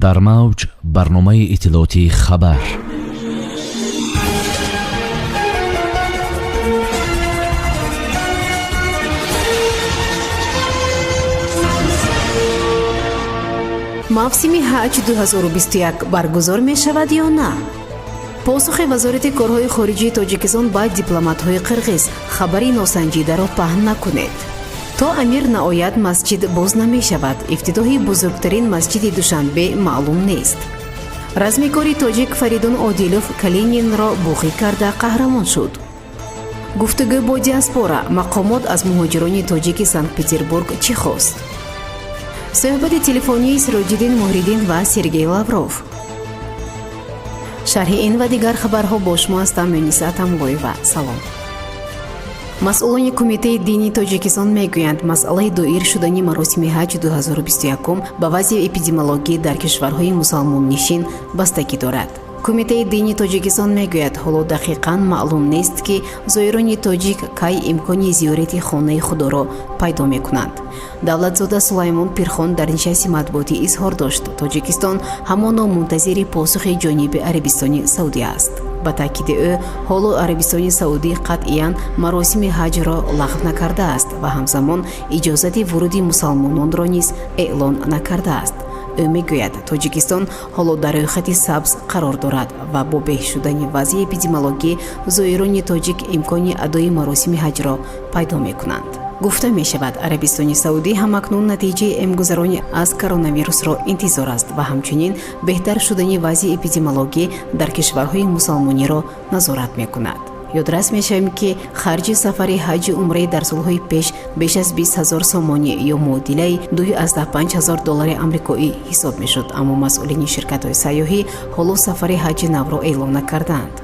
дар мавҷ барномаи иттилоотии хабар. мавсими ҳаҷ 2021 баргузор мешавад ё на? посухи вазорати корҳои хориҷии тоҷикистон ба дипломатҳои қирғиз: хабари носанҷидаро паҳн накунед. то амир наояд масҷид боз намешавад. ифтитоҳи бузургтарин масҷиди душанбе маълум нест. размикори тоҷик Фаридун Одилов Калининро буғӣ карда қаҳрамон шуд. гуфтугӯ бо диаспора: мақомот аз муҳоҷирони тоҷики Санкт-Петербург чӣ хост? суҳбати телефонии Сироҷиддин Муҳриддин ва Сергей Лавров. шарҳи ин ва дигар хабарҳо бо шумо ҳастам. Муниса Атамбоева. салом. масъулони кумитаи дини тоҷикистон мегӯянд, масъалаи доир шудани маросими ҳаҷ 2021 ба вазъи эпидемиологӣ дар кишварҳои мусалмоннишин бастагӣ дорад. кумитаи дини тоҷикистон мегӯяд, ҳоло дақиқан маълум нест, ки зоирони тоҷик кай имкони зиёрати хонаи худоро пайдо мекунанд. давлатзода Сулаймон Пирхон дар нишасти матбуотӣ изҳор дошт, тоҷикистон ҳамоно мунтазири посухи ҷониби Арабистони Саудӣ аст. ба таъкиди ӯ, ҳоло Арабистони Саудӣ қатъиян маросими ҳаҷро лағв накардааст ва ҳамзамон иҷозати вуруди мусалмононро низ эълон накардааст. ӯ мегӯяд, тоҷикистон ҳоло дар рӯйхати сабз қарор дорад ва бо беҳ шудани вазъи эпидемиологӣ зоирони тоҷик имкони адои маросими ҳаҷро пайдо мекунанд. гуфта мешавад, Арабистони Саудӣ ҳамакнун натиҷаи эмгузаронӣ аз коронавирусро интизор аст ва ҳамчунин беҳтар шудани вазъи эпидемиологӣ дар кишварҳои мусалмониро назорат мекунад. ёдрас мешавем, ки харҷи сафари ҳаҷи умраи дар солҳои пеш беш аз 20 000 сомонӣ ё муодилаи $2,500 амрикоӣ ҳисоб мешуд, аммо масъулини ширкатҳои сайёҳӣ ҳоло сафари ҳаҷи навро эълон накардаанд.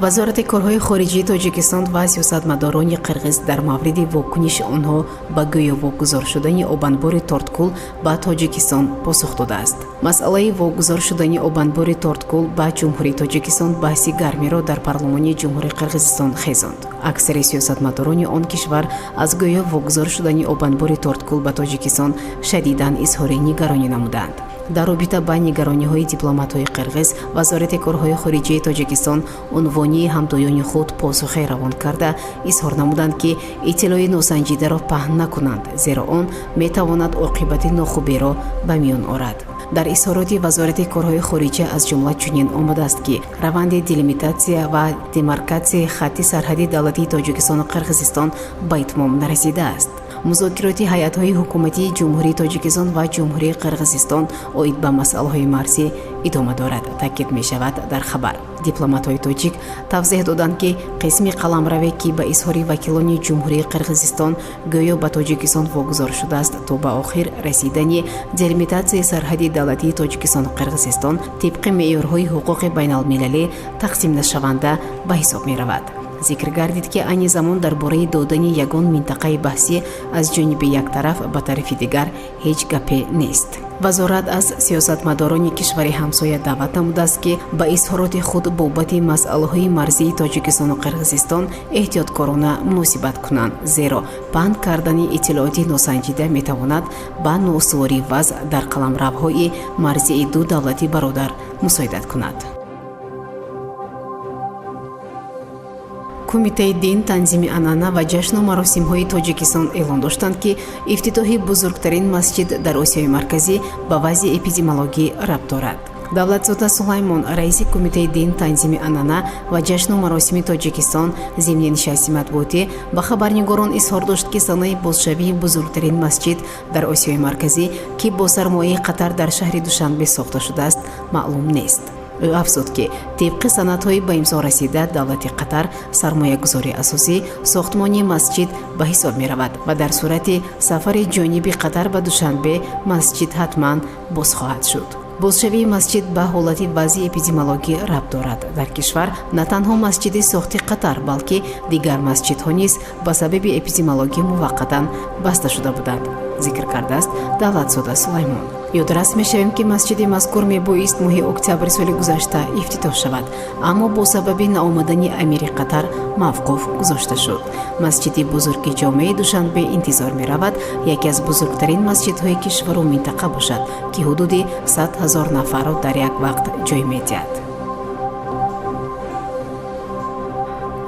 вазорати корҳои хориҷии тоҷикистон ва сиёсатмадорони қирғиз дар мавриди вокуниши онҳо ба гӯё вогузор шудани обанбори Торткул ба Тоҷикистон посух додааст. масъалаи вогузор шудани обанбори Торткул ба ҷумҳурии Тоҷикистон баҳси гармиро дар парлумони ҷумҳурии Қирғизистон хезонд. аксари сиёсатмадорони он кишвар аз гӯё вогузор шудани обанбори Торткул ба Тоҷикистон шадидан изҳори нигаронӣ намуданд. дар робита ба нигарониҳои дипломатҳои қирғиз, вазорати корҳои хориҷии Тоҷикистон унвонии ҳамдоёни худ посухе равон карда изҳор намуданд, ки иттилои носанҷидаро паҳн накунанд, зеро он метавонад оқибати нохуберо ба миён орад. дар изҳороти вазорати корҳои хориҷа аз ҷумла чунин омадааст, ки раванди делимитатсия ва демаркатсияи хатти сарҳади давлатии Тоҷикистону Қирғизистон ба итмом нарасидааст. музокироти ҳайатҳои ҳукуматии ҷумҳурии Тоҷикистон ва ҷумҳурии Қирғизистон оид ба масъалаҳои марзӣ идома дорад, таъкид мешавад дар хабар. дипломатҳои тоҷик тавзеҳ доданд, ки қисми қаламраве, ки ба изҳори вакилони ҷумҳурии Қирғизистон гӯё ба Тоҷикистон вогузор шудааст, то ба охир расидани делимитатсияи сарҳади давлатии Тоҷикистону Қирғизистон тибқи меъёрҳои ҳуқуқи байналмилалӣ тақсимнашаванда ба ҳисоб меравад. зикр гардид, ки айни замон дар бораи додани ягон минтақаи баҳсӣ аз ҷониби як тараф ба тарафи дигар ҳеҷ гапе нест. вазорат аз сиёсатмадорони кишвари ҳамсоя даъват намудааст, ки ба изҳороти худ бобати масъалаҳои марзии Тоҷикистону Қирғизистон эҳтиёткорона муносибат кунанд, зеро паҳн кардани иттилооти носанҷида метавонад ба ноустувории вазъ дар қаламравҳои марзии ду давлати бародар мусоидат кунад. кумитаи дин, танзими анъана ва ҷашну маросимҳои Тоҷикистон эълон доштанд, ки ифтитоҳи бузургтарин масҷид дар Осиёи марказӣ ба вазъи эпидемиологӣ рабт дорад. давлатзода Сулаймон, раиси кумитаи дин, танзими анъана ва ҷашну маросими Тоҷикистон, зимни нишасти матбуотӣ ба хабарнигорон изҳор дошт, ки санаи бозшавии бузургтарин масҷид дар Осиёи марказӣ, ки бо сармояи Қатар дар шаҳри Душанбе сохта шудааст, маълум нест. ӯ афзуд, ки тибқи санадҳои ба имзо расида давлати Қатар сармоягузори асосӣ сохтмони масҷид ба ҳисоб меравад ва дар сурати сафари ҷониби Қатар ба Душанбе масҷид ҳатман боз хоҳад шуд. бозшавии масҷид ба ҳолати вазъи эпидемиологӣ рабт дорад. дар кишвар на танҳо масҷиди сохти Қатар, балки дигар масҷидҳо низ ба сабаби эпидемиологӣ муваққатан баста шуда буданд, зикр кардааст давлатзода Сулаймон. ёдрас мешавем ки масҷиди мазкур мебоист моҳи октябри соли гузашта ифтитоҳ шавад, аммо бо сабаби наомадани амири қатар мавқуф гузошта шуд. Масҷиди бузурги ҷомеи Душанбе интизор меравад яке аз бузургтарин масҷидҳои кишвару минтақа бошад, ки ҳудуди 100 000 нафарро дар як вақт ҷой медиҳад.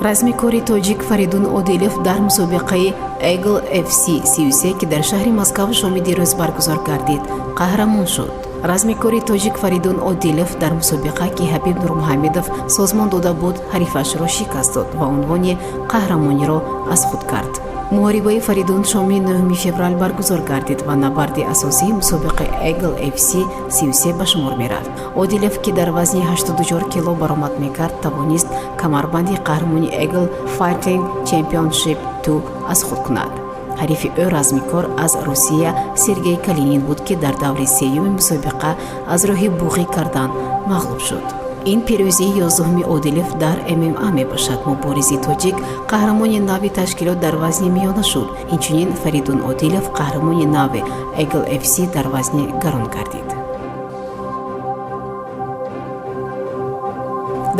размикори тоҷик Фаридун Одилов дар мусобиқаи Eagle FC 33 ки дар шаҳри Москав шоми дирӯз баргузор гардид, қаҳрамон шуд. размикори тоҷик Фаридун Одилов дар мусобиқа ки Ҳабиб Нурмуҳаммедов созмон дода буд, ҳарифашро шикаст дод ва унвони қаҳрамониро аз худ кард. муҳорибаи Фаридун шоми 9 феврал баргузор гардид ва набарди асосии мусобиқаи Eagle FC 33 ба шумор мерафт. Одилов ки дар вазни 84 кило баромад мекард, тавонист камарбанди қаҳрамони Eagle Fighting Championship 2 аз худ кунад. ҳарифи ӯ размикор аз Русия Сергей Калинин буд ки дар даври сеюми мусобиқа аз роҳи буғӣ кардан мағлуб шуд. ин пирӯзии 11-уми Одилов дар ММА мебошад. муборизи тоҷик қаҳрамони нави ташкилот дар вазни миёна шуд. инчунин Фаридун Одилов қаҳрамони нави Eagle FC дар вазни гарон гардид.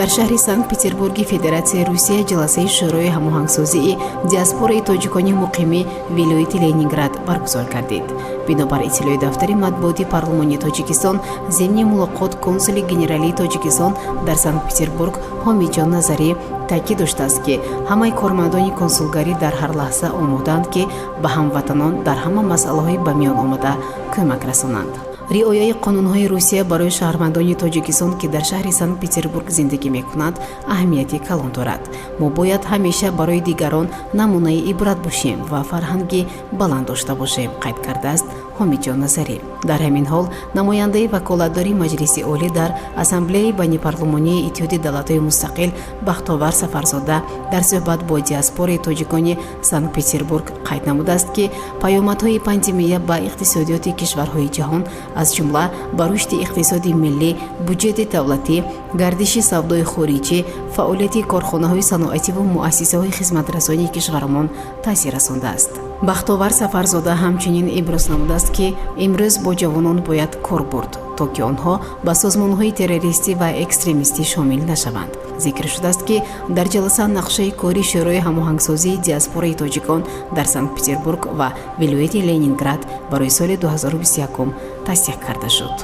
дар шаҳри Санкт-Петербурги Федератсияи Русия ҷаласаи шӯрои ҳамоҳангсозии диаспораи тоҷикони муқими вилояти Ленинград баргузор гардид. бинобар иттилои дафтари матбуоти парлумони Тоҷикистон, земни мулоқот консули генералии Тоҷикистон дар Санкт-Петербург Ҳомидҷон Назарӣ таъкид доштааст ки ҳамаи кормандони консулгарӣ дар ҳар лаҳза омодаанд ки ба ҳамватанон дар ҳама масъалаҳои ба миён омада кӯмак расонанд. риояи қонунҳои Русия барои шаҳрвандони Тоҷикистон ки дар шаҳри Санкт-Петербург зиндагӣ мекунанд аҳамияти калон дорад. мо бояд ҳамеша барои дигарон намунаи ибрат бошем ва фарҳанги баланд дошта бошем, қайд кардааст Ҳомидҷон Назарӣ. дар ҳамин ҳол намояндаи ваколатдори Маҷлиси олӣ дар Ассамблеяи байнипарлумонии Иттиҳоди Давлатҳои Мустақил Бахтовар Сафарзода дар суҳбат бо диаспораи тоҷикони Санкт-Петербург қайд намудааст ки паёмадҳои пандемия ба иқтисодиёти кишварҳои ҷаҳон аз ҷумла ба рушди иқтисоди миллӣ, бюҷети давлатӣ, гардиши савдои хориҷӣ, фаъолияти корхонаҳои саноативу муассисаҳои хизматрасонии кишварамон таъсир расондааст. Бахтовар Сафарзода ҳамчунин иброз намудааст ки имрӯз бо ҷавонон бояд кор бурд, то ки онҳо ба созмонҳои террористӣ ва экстремистӣ шомил нашаванд. зикр шудааст ки дар ҷаласа нақшаи кори шӯрои ҳамоҳангсозии диаспораи тоҷикон дар Санкт-Петербург ва вилояти Ленинград барои соли 2021 тасдиқ карда шуд.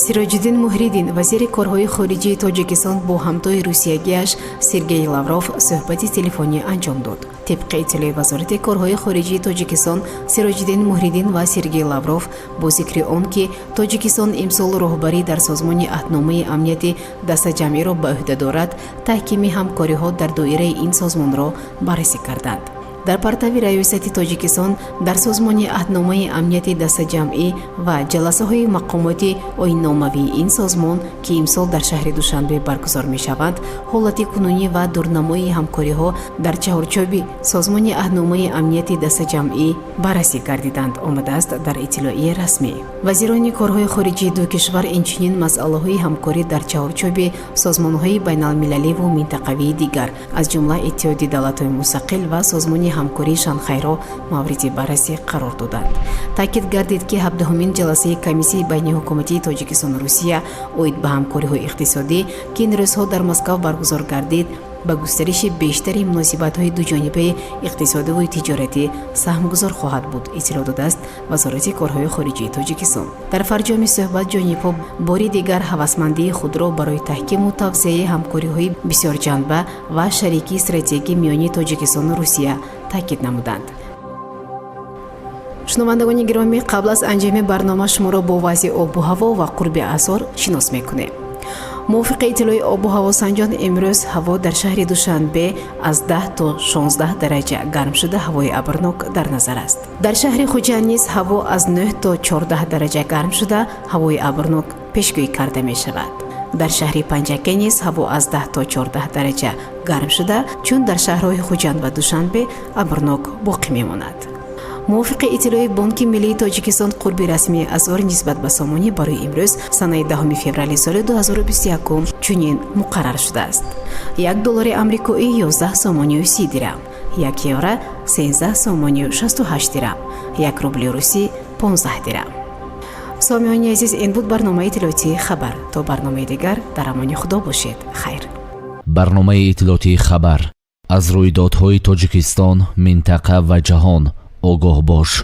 Сироҷиддин Муҳриддин, вазири корҳои хориҷии Тоҷикистон бо ҳамтои русиягиаш Сергей Лавров суҳбати телефонӣ анҷом дод. тибқи иттилои вазорати корҳои хориҷии Тоҷикистон, Сироҷиддин Муҳриддин ва Сергей Лавров бо зикри он ки Тоҷикистон имсол роҳбарӣ дар созмони аҳдномаи амнияти дастаҷамъиро ба ӯҳда дорад, таҳкими ҳамкориҳо дар доираи ин созмонро баррасӣ карданд. дар партави раёсати Тоҷикистон дар созмони аҳдномаи амнияти дастаҷамъӣ ва ҷаласаҳои мақомоти ойнномавии ин созмон ки имсол дар шаҳри Душанбе баргузор мешаванд, ҳолати кунунӣ ва дурнамои ҳамкориҳо дар чаҳорчоби созмони аҳдномаи амнияти дастаҷамъӣ баррасӣ гардиданд, омадааст дар иттилоияи расмӣ. вазирони корҳои хориҷии ду кишвар инчунин масъалаҳои ҳамкорӣ дар чаҳорчоби созмонҳои байналмилаливу минтақавии дигар, аз ҷумла Иттиҳоди Давлатҳои Мустақил ва созмони ҳамкории Шанхайро мавриди баррасӣ қарор доданд. таъкид гардид ки 17-умин ҷаласаи комиссияи байниҳукуматии Тоҷикистону Русия оид ба ҳамкориҳои иқтисодӣ ки ин рӯзҳо дар Москав баргузор гардид, ба густариши бештари муносибатҳои дуҷонибаи иқтисодиву тиҷоратӣ саҳмгузор хоҳад буд, иттилоъ додааст вазорати корҳои хориҷии Тоҷикистон. дар фарҷоми суҳбат ҷонибҳо бори дигар ҳавасмандии худро барои таҳкиму тавсеяи ҳамкориҳои бисёрҷанба ва шарикии стратегӣ миёни Тоҷикистону Русия таъкид намуданд. шунавандагони гиромӣ, қабл аз анҷоми барнома шуморо бо вазъи обу ҳаво ва қурби асор шинос мекунем. мувофиқи иттилои обу ҳавосанҷон, имрӯз ҳаво дар шаҳри Душанбе аз 10 то 16 дараҷа гарм шуда ҳавои абрнок дар назар аст. дар шаҳри Хуҷанд низ ҳаво аз 9 то 14 дараҷа гарм шуда ҳавои абрнок пешгӯӣ карда мешавад. дар шаҳри Панҷаке низ ҳаво аз 10 то 14 дараҷа гарм шуда, чун дар шаҳрҳои Хуҷанд ва Душанбе абрнок боқӣ мемонад. мувофиқи иттилои Бонки Миллии Тоҷикистон, қурби расмии асъор нисбат ба сомонӣ барои имрӯз санаи 10 феврали соли 2021 чунин муқаррар шудааст. $1 амрикоӣ 11 сомонию 30 дирам, 1 евро 13 сомонию 68 дирам, 1 рубли русӣ 15 дирам. سامعانی عزیز، این بود برنامه اطلاعاتی خبر. تا برنامه دیگر در امان خدا باشید. خیر. برنامه اطلاعاتی خبر از رویدادهای تاجیکستان، منطقه و جهان آگاه باش.